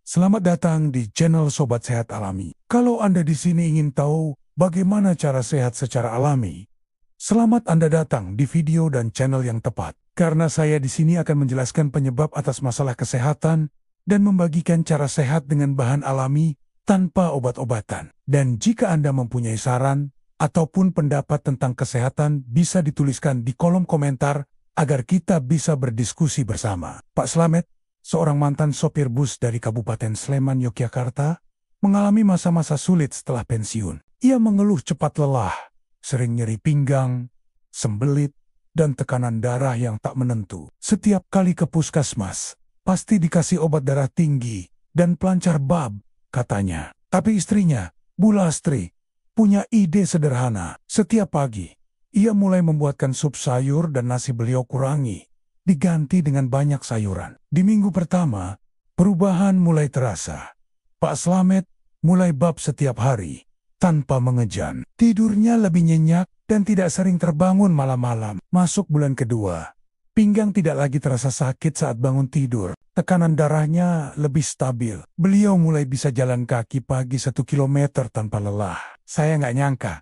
Selamat datang di channel Sobat Sehat Alami. Kalau Anda di sini ingin tahu bagaimana cara sehat secara alami, selamat Anda datang di video dan channel yang tepat. Karena saya di sini akan menjelaskan penyebab atas masalah kesehatan dan membagikan cara sehat dengan bahan alami tanpa obat-obatan. Dan jika Anda mempunyai saran ataupun pendapat tentang kesehatan, bisa dituliskan di kolom komentar agar kita bisa berdiskusi bersama. Pak Slamet, seorang mantan sopir bus dari Kabupaten Sleman, Yogyakarta, mengalami masa-masa sulit setelah pensiun. Ia mengeluh cepat lelah, sering nyeri pinggang, sembelit, dan tekanan darah yang tak menentu. Setiap kali ke puskesmas, pasti dikasih obat darah tinggi dan pelancar bab, katanya. Tapi istrinya, Bu Lastri, punya ide sederhana. Setiap pagi, ia mulai membuatkan sup sayur dan nasi beliau kurangi, diganti dengan banyak sayuran. Di minggu pertama, perubahan mulai terasa. Pak Slamet mulai bab setiap hari, tanpa mengejan. Tidurnya lebih nyenyak dan tidak sering terbangun malam-malam. Masuk bulan kedua, pinggang tidak lagi terasa sakit saat bangun tidur. Tekanan darahnya lebih stabil. Beliau mulai bisa jalan kaki pagi 1 kilometer tanpa lelah. Saya nggak nyangka,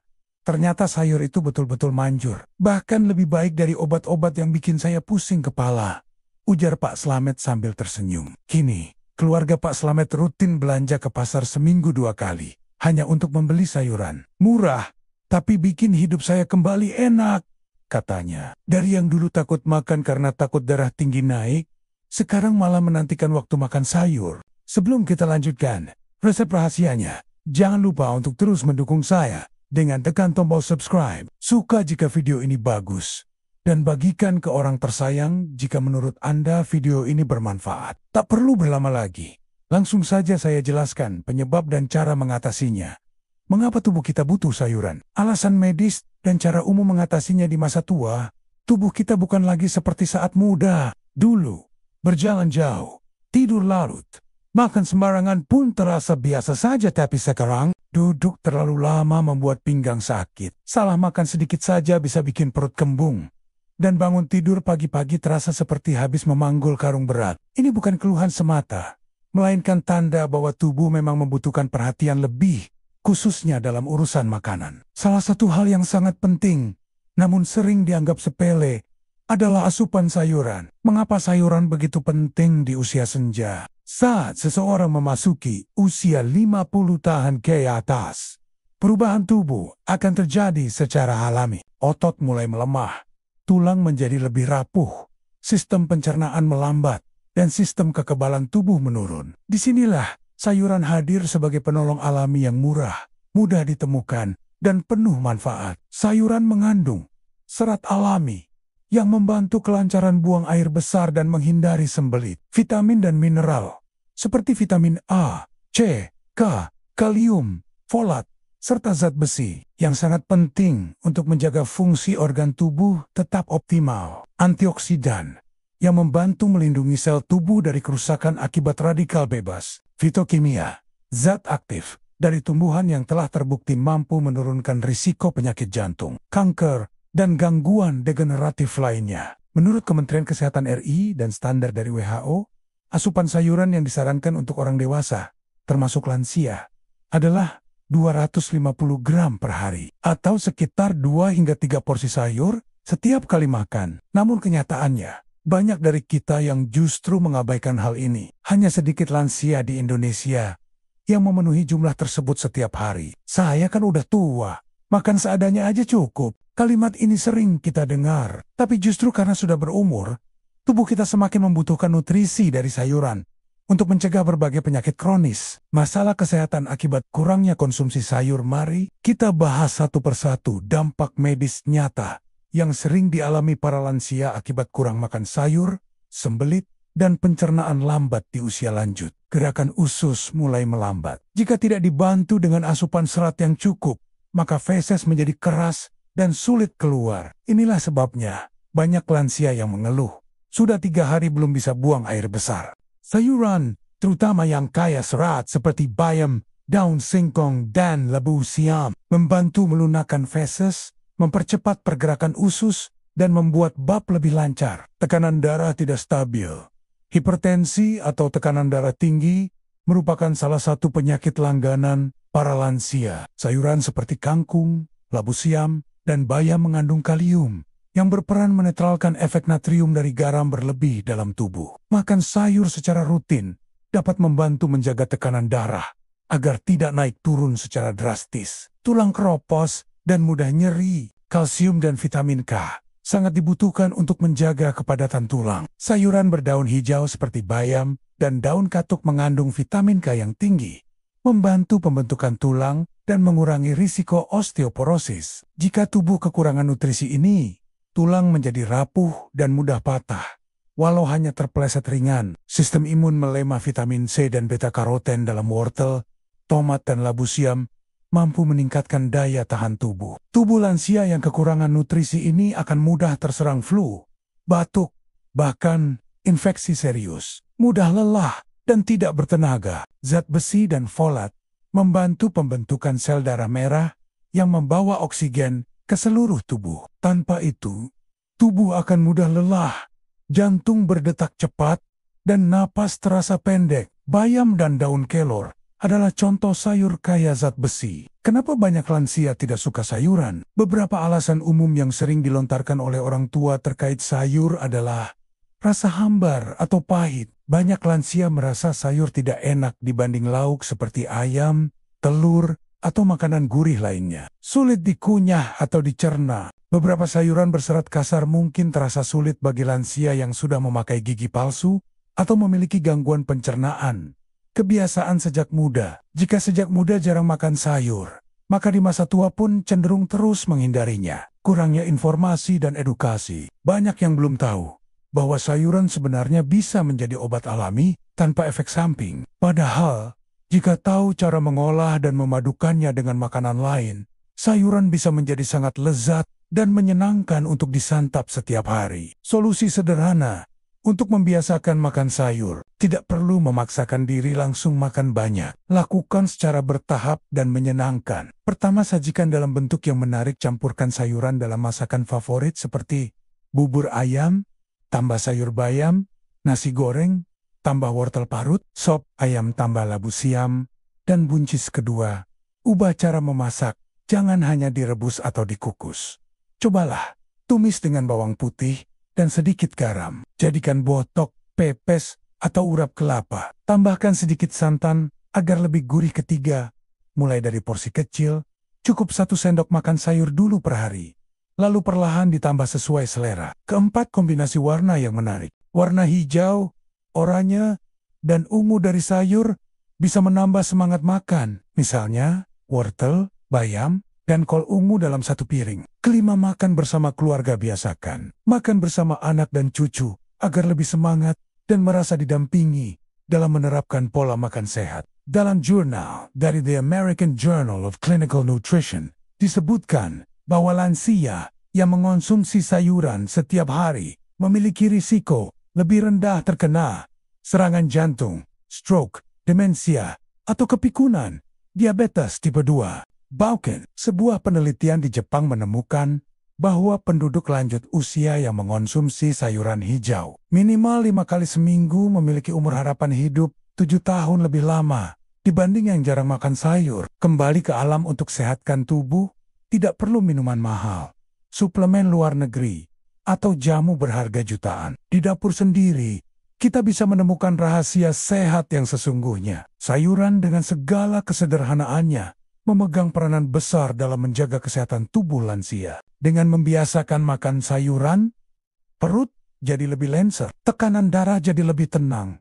ternyata sayur itu betul-betul manjur. Bahkan lebih baik dari obat-obat yang bikin saya pusing kepala, ujar Pak Slamet sambil tersenyum. Kini, keluarga Pak Slamet rutin belanja ke pasar seminggu 2 kali, hanya untuk membeli sayuran. Murah, tapi bikin hidup saya kembali enak, katanya. Dari yang dulu takut makan karena takut darah tinggi naik, sekarang malah menantikan waktu makan sayur. Sebelum kita lanjutkan resep rahasianya, jangan lupa untuk terus mendukung saya dengan tekan tombol subscribe. Suka jika video ini bagus, dan bagikan ke orang tersayang jika menurut Anda video ini bermanfaat. Tak perlu berlama lagi, langsung saja saya jelaskan penyebab dan cara mengatasinya. Mengapa tubuh kita butuh sayuran? Alasan medis dan cara umum mengatasinya di masa tua. Tubuh kita bukan lagi seperti saat muda. Dulu, berjalan jauh, tidur larut, makan sembarangan pun terasa biasa saja. Tapi sekarang, duduk terlalu lama membuat pinggang sakit. Salah makan sedikit saja bisa bikin perut kembung. Dan bangun tidur pagi-pagi terasa seperti habis memanggul karung berat. Ini bukan keluhan semata, melainkan tanda bahwa tubuh memang membutuhkan perhatian lebih, khususnya dalam urusan makanan. Salah satu hal yang sangat penting, namun sering dianggap sepele, adalah asupan sayuran. Mengapa sayuran begitu penting di usia senja? Saat seseorang memasuki usia 50 tahun ke atas, perubahan tubuh akan terjadi secara alami. Otot mulai melemah, tulang menjadi lebih rapuh, sistem pencernaan melambat, dan sistem kekebalan tubuh menurun. Disinilah sayuran hadir sebagai penolong alami yang murah, mudah ditemukan, dan penuh manfaat. Sayuran mengandung serat alami yang membantu kelancaran buang air besar dan menghindari sembelit. Vitamin dan mineral seperti vitamin A, C, K, kalium, folat, serta zat besi yang sangat penting untuk menjaga fungsi organ tubuh tetap optimal. Antioksidan yang membantu melindungi sel tubuh dari kerusakan akibat radikal bebas. Fitokimia, zat aktif dari tumbuhan yang telah terbukti mampu menurunkan risiko penyakit jantung, kanker, dan gangguan degeneratif lainnya. Menurut Kementerian Kesehatan RI dan standar dari WHO, asupan sayuran yang disarankan untuk orang dewasa, termasuk lansia, adalah 250 gram per hari, atau sekitar 2 hingga 3 porsi sayur setiap kali makan. Namun kenyataannya, banyak dari kita yang justru mengabaikan hal ini. Hanya sedikit lansia di Indonesia yang memenuhi jumlah tersebut setiap hari. Saya kan udah tua, makan seadanya aja cukup. Kalimat ini sering kita dengar, tapi justru karena sudah berumur, tubuh kita semakin membutuhkan nutrisi dari sayuran untuk mencegah berbagai penyakit kronis. Masalah kesehatan akibat kurangnya konsumsi sayur. Mari kita bahas satu persatu dampak medis nyata yang sering dialami para lansia akibat kurang makan sayur, sembelit, dan pencernaan lambat di usia lanjut. Gerakan usus mulai melambat. Jika tidak dibantu dengan asupan serat yang cukup, maka feses menjadi keras dan sulit keluar. Inilah sebabnya banyak lansia yang mengeluh, sudah 3 hari belum bisa buang air besar. Sayuran, terutama yang kaya serat seperti bayam, daun singkong, dan labu siam, membantu melunakkan feses, mempercepat pergerakan usus, dan membuat bab lebih lancar. Tekanan darah tidak stabil, hipertensi atau tekanan darah tinggi merupakan salah satu penyakit langganan para lansia. Sayuran seperti kangkung, labu siam, dan bayam mengandung kalium yang berperan menetralkan efek natrium dari garam berlebih dalam tubuh. Makan sayur secara rutin dapat membantu menjaga tekanan darah agar tidak naik turun secara drastis. Tulang keropos dan mudah nyeri, kalsium dan vitamin K sangat dibutuhkan untuk menjaga kepadatan tulang. Sayuran berdaun hijau seperti bayam dan daun katuk mengandung vitamin K yang tinggi, membantu pembentukan tulang dan mengurangi risiko osteoporosis. Jika tubuh kekurangan nutrisi ini, tulang menjadi rapuh dan mudah patah. Walau hanya terpeleset ringan, sistem imun melemah vitamin C dan beta-karoten dalam wortel, tomat dan labu siam mampu meningkatkan daya tahan tubuh. Tubuh lansia yang kekurangan nutrisi ini akan mudah terserang flu, batuk, bahkan infeksi serius. Mudah lelah dan tidak bertenaga. Zat besi dan folat membantu pembentukan sel darah merah yang membawa oksigen ke seluruh tubuh. Tanpa itu, tubuh akan mudah lelah, jantung berdetak cepat, dan napas terasa pendek. Bayam dan daun kelor adalah contoh sayur kaya zat besi. Kenapa banyak lansia tidak suka sayuran? Beberapa alasan umum yang sering dilontarkan oleh orang tua terkait sayur adalah rasa hambar atau pahit. Banyak lansia merasa sayur tidak enak dibanding lauk seperti ayam, telur, atau makanan gurih lainnya. Sulit dikunyah atau dicerna. Beberapa sayuran berserat kasar mungkin terasa sulit bagi lansia yang sudah memakai gigi palsu atau memiliki gangguan pencernaan. Kebiasaan sejak muda. Jika sejak muda jarang makan sayur, maka di masa tua pun cenderung terus menghindarinya. Kurangnya informasi dan edukasi. Banyak yang belum tahu bahwa sayuran sebenarnya bisa menjadi obat alami tanpa efek samping. Padahal, jika tahu cara mengolah dan memadukannya dengan makanan lain, sayuran bisa menjadi sangat lezat dan menyenangkan untuk disantap setiap hari. Solusi sederhana untuk membiasakan makan sayur. Tidak perlu memaksakan diri langsung makan banyak. Lakukan secara bertahap dan menyenangkan. Pertama, sajikan dalam bentuk yang menarik. Campurkan sayuran dalam masakan favorit seperti bubur ayam, tambah sayur bayam, nasi goreng, tambah wortel parut, sop ayam tambah labu siam, dan buncis kedua. Ubah cara memasak, jangan hanya direbus atau dikukus. Cobalah, tumis dengan bawang putih dan sedikit garam. Jadikan botok, pepes, atau urap kelapa. Tambahkan sedikit santan agar lebih gurih. Ketiga, mulai dari porsi kecil, cukup 1 sendok makan sayur dulu per hari. Lalu perlahan ditambah sesuai selera. Keempat, kombinasi warna yang menarik. Warna hijau, oranye, dan ungu dari sayur bisa menambah semangat makan. Misalnya, wortel, bayam, dan kol ungu dalam satu piring. Kelima, makan bersama keluarga. Biasakan makan bersama anak dan cucu agar lebih semangat dan merasa didampingi dalam menerapkan pola makan sehat. Dalam jurnal dari The American Journal of Clinical Nutrition disebutkan bahwa lansia yang mengonsumsi sayuran setiap hari memiliki risiko lebih rendah terkena serangan jantung, stroke, demensia, atau kepikunan, diabetes tipe 2. Bahkan, sebuah penelitian di Jepang menemukan bahwa penduduk lanjut usia yang mengonsumsi sayuran hijau minimal 5 kali seminggu memiliki umur harapan hidup 7 tahun lebih lama dibanding yang jarang makan sayur. Kembali ke alam untuk sehatkan tubuh, tidak perlu minuman mahal, suplemen luar negeri, atau jamu berharga jutaan. Di dapur sendiri, kita bisa menemukan rahasia sehat yang sesungguhnya. Sayuran dengan segala kesederhanaannya memegang peranan besar dalam menjaga kesehatan tubuh lansia. Dengan membiasakan makan sayuran, perut jadi lebih lenser, tekanan darah jadi lebih tenang,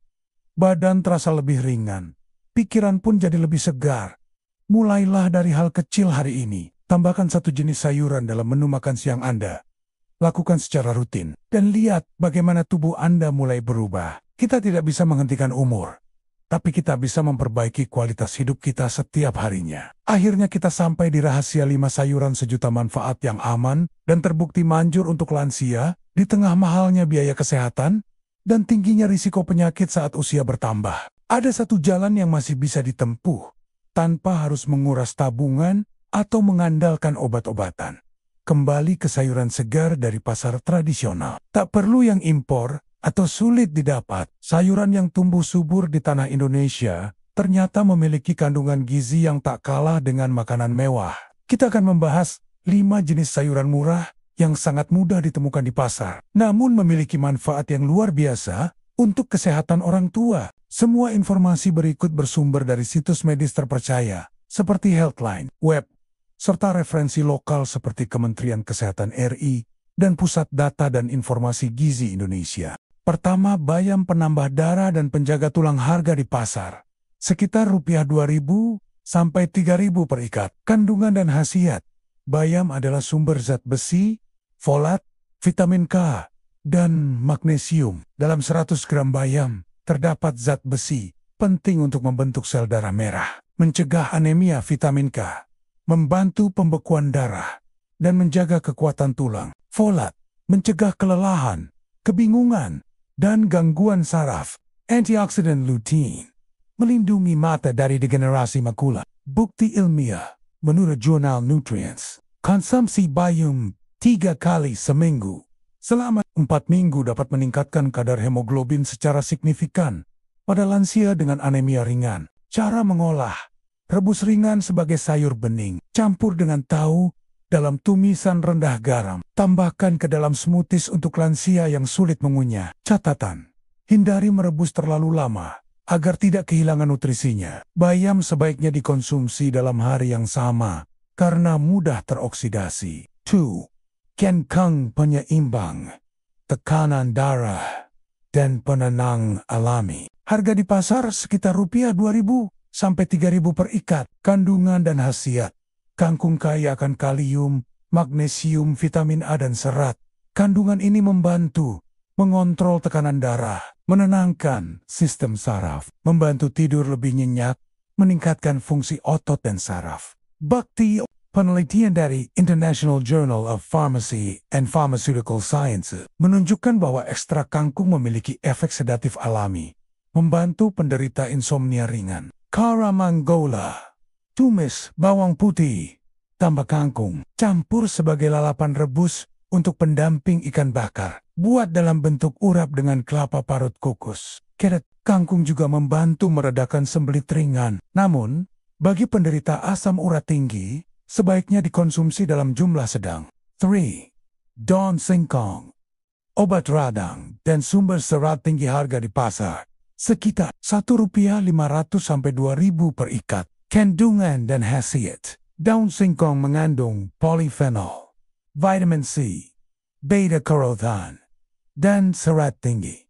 badan terasa lebih ringan, pikiran pun jadi lebih segar. Mulailah dari hal kecil hari ini. Tambahkan 1 jenis sayuran dalam menu makan siang Anda. Lakukan secara rutin, dan lihat bagaimana tubuh Anda mulai berubah. Kita tidak bisa menghentikan umur, tapi kita bisa memperbaiki kualitas hidup kita setiap harinya. Akhirnya kita sampai di rahasia 5 sayuran sejuta manfaat yang aman dan terbukti manjur untuk lansia di tengah mahalnya biaya kesehatan dan tingginya risiko penyakit saat usia bertambah. Ada satu jalan yang masih bisa ditempuh tanpa harus menguras tabungan atau mengandalkan obat-obatan. Kembali ke sayuran segar dari pasar tradisional. Tak perlu yang impor atau sulit didapat. Sayuran yang tumbuh subur di tanah Indonesia ternyata memiliki kandungan gizi yang tak kalah dengan makanan mewah. Kita akan membahas 5 jenis sayuran murah yang sangat mudah ditemukan di pasar, namun memiliki manfaat yang luar biasa untuk kesehatan orang tua. Semua informasi berikut bersumber dari situs medis terpercaya, seperti Healthline, web, serta referensi lokal seperti Kementerian Kesehatan RI dan Pusat Data dan Informasi Gizi Indonesia. Pertama, bayam penambah darah dan penjaga tulang harga di pasar. Sekitar Rp2.000 sampai Rp3.000 per ikat. Kandungan dan khasiat. Bayam adalah sumber zat besi, folat, vitamin K, dan magnesium. Dalam 100 gram bayam, terdapat zat besi, penting untuk membentuk sel darah merah, mencegah anemia vitamin K, membantu pembekuan darah, dan menjaga kekuatan tulang. Folat, mencegah kelelahan, kebingungan, dan gangguan saraf. Antioksidan lutein, melindungi mata dari degenerasi makula. Bukti ilmiah, menurut jurnal Nutrients, konsumsi bayam 3 kali seminggu selama 4 minggu dapat meningkatkan kadar hemoglobin secara signifikan pada lansia dengan anemia ringan. Cara mengolah: rebus ringan sebagai sayur bening, campur dengan tahu dalam tumisan rendah garam, tambahkan ke dalam smoothies untuk lansia yang sulit mengunyah. Catatan: hindari merebus terlalu lama agar tidak kehilangan nutrisinya. Bayam sebaiknya dikonsumsi dalam hari yang sama karena mudah teroksidasi. 2. Kenkang penyeimbang, tekanan darah, dan penenang alami. Harga di pasar sekitar Rp2.000 sampai Rp3.000 per ikat. Kandungan dan khasiat: kangkung kaya akan kalium, magnesium, vitamin A, dan serat. Kandungan ini membantu mengontrol tekanan darah, menenangkan sistem saraf, membantu tidur lebih nyenyak, meningkatkan fungsi otot dan saraf. Bukti penelitian dari International Journal of Pharmacy and Pharmaceutical Sciences menunjukkan bahwa ekstrak kangkung memiliki efek sedatif alami, membantu penderita insomnia ringan. Karamangola, tumis bawang putih, tambah kangkung, campur sebagai lalapan rebus untuk pendamping ikan bakar. Buat dalam bentuk urap dengan kelapa parut kukus. Carrot, kangkung juga membantu meredakan sembelit ringan. Namun, bagi penderita asam urat tinggi, sebaiknya dikonsumsi dalam jumlah sedang. 3. Daun singkong, obat radang dan sumber serat tinggi. Harga di pasar sekitar Rp1.500 sampai Rp2.000 per ikat. Kandungan dan khasiat: daun singkong mengandung polifenol, vitamin C, beta-carotene, dan serat tinggi.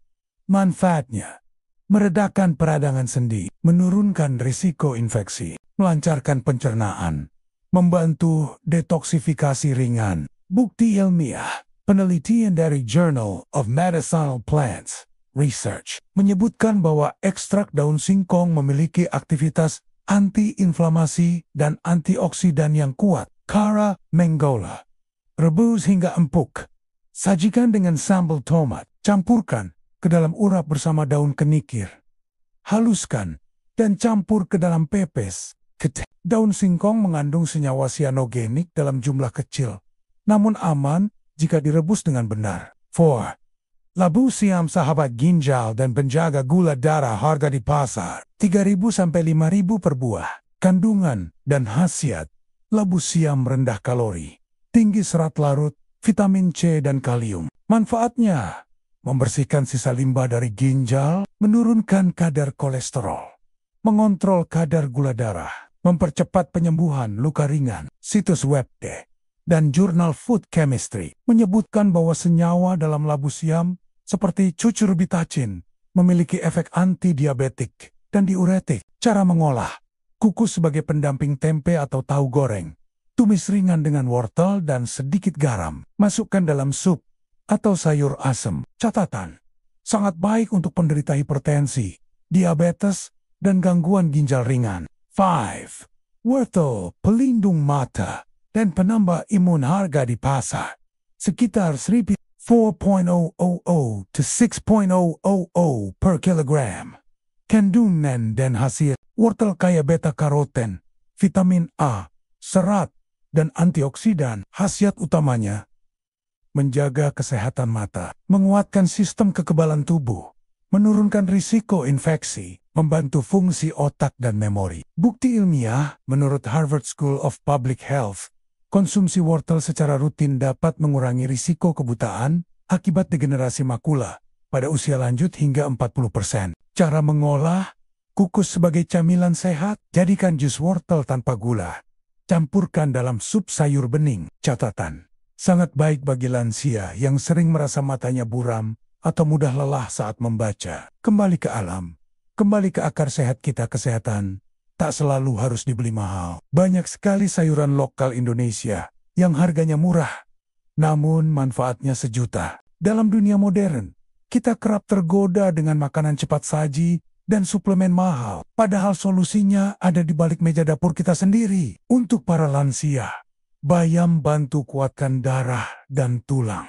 Manfaatnya: meredakan peradangan sendi, menurunkan risiko infeksi, melancarkan pencernaan, membantu detoksifikasi ringan. Bukti ilmiah: penelitian dari Journal of Medicinal Plants Research menyebutkan bahwa ekstrak daun singkong memiliki aktivitas anti-inflamasi dan antioksidan yang kuat. Karamangola, rebus hingga empuk. Sajikan dengan sambal tomat, campurkan ke dalam urap bersama daun kenikir. Haluskan dan campur ke dalam pepes. Daun singkong mengandung senyawa sianogenik dalam jumlah kecil, namun aman jika direbus dengan benar. 4. Labu siam, sahabat ginjal dan penjaga gula darah. Harga di pasar Rp3.000 sampai Rp5.000 per buah. Kandungan dan khasiat: labu siam rendah kalori, tinggi serat larut, vitamin C dan kalium. Manfaatnya: membersihkan sisa limbah dari ginjal, menurunkan kadar kolesterol, mengontrol kadar gula darah, mempercepat penyembuhan luka ringan. Situs web dan jurnal Food Chemistry menyebutkan bahwa senyawa dalam labu siam seperti cucurbitacin memiliki efek anti-diabetik dan diuretik. Cara mengolah: kukus sebagai pendamping tempe atau tahu goreng. Tumis ringan dengan wortel dan sedikit garam. Masukkan dalam sup atau sayur asam. Catatan: sangat baik untuk penderita hipertensi, diabetes, dan gangguan ginjal ringan. 5. Wortel, pelindung mata dan penambah imun. Harga di pasar sekitar Rp4.000 to 6.000 per kilogram. Kandungan dan khasiat: wortel kaya beta-karoten, vitamin A, serat, dan antioksidan. Khasiat utamanya: menjaga kesehatan mata, menguatkan sistem kekebalan tubuh, menurunkan risiko infeksi, membantu fungsi otak dan memori. Bukti ilmiah, menurut Harvard School of Public Health, konsumsi wortel secara rutin dapat mengurangi risiko kebutaan akibat degenerasi makula pada usia lanjut hingga 40%. Cara mengolah: kukus sebagai camilan sehat, jadikan jus wortel tanpa gula. Campurkan dalam sup sayur bening. Catatan: sangat baik bagi lansia yang sering merasa matanya buram atau mudah lelah saat membaca. Kembali ke alam. Kembali ke akar sehat kita. Kesehatan tak selalu harus dibeli mahal. Banyak sekali sayuran lokal Indonesia yang harganya murah, namun manfaatnya sejuta. Dalam dunia modern, kita kerap tergoda dengan makanan cepat saji dan suplemen mahal. Padahal solusinya ada di balik meja dapur kita sendiri. Untuk para lansia, bayam bantu kuatkan darah dan tulang.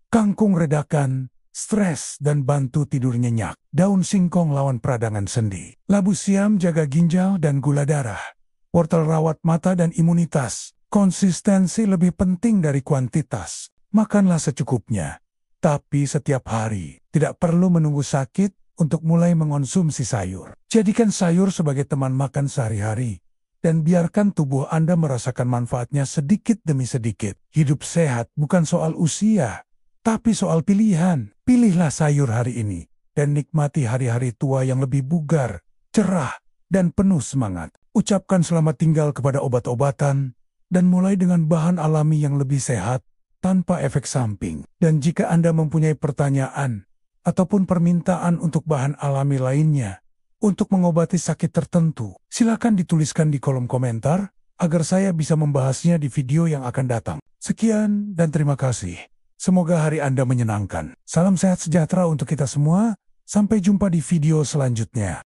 Kangkung redakan stres dan bantu tidur nyenyak. Daun singkong lawan peradangan sendi. Labu siam jaga ginjal dan gula darah. Wortel rawat mata dan imunitas. Konsistensi lebih penting dari kuantitas. Makanlah secukupnya, tapi setiap hari. Tidak perlu menunggu sakit untuk mulai mengonsumsi sayur. Jadikan sayur sebagai teman makan sehari-hari, dan biarkan tubuh Anda merasakan manfaatnya sedikit demi sedikit. Hidup sehat bukan soal usia, tapi soal pilihan. Pilihlah sayur hari ini dan nikmati hari-hari tua yang lebih bugar, cerah, dan penuh semangat. Ucapkan selamat tinggal kepada obat-obatan dan mulai dengan bahan alami yang lebih sehat tanpa efek samping. Dan jika Anda mempunyai pertanyaan ataupun permintaan untuk bahan alami lainnya untuk mengobati sakit tertentu, silakan dituliskan di kolom komentar agar saya bisa membahasnya di video yang akan datang. Sekian dan terima kasih. Semoga hari Anda menyenangkan. Salam sehat sejahtera untuk kita semua. Sampai jumpa di video selanjutnya.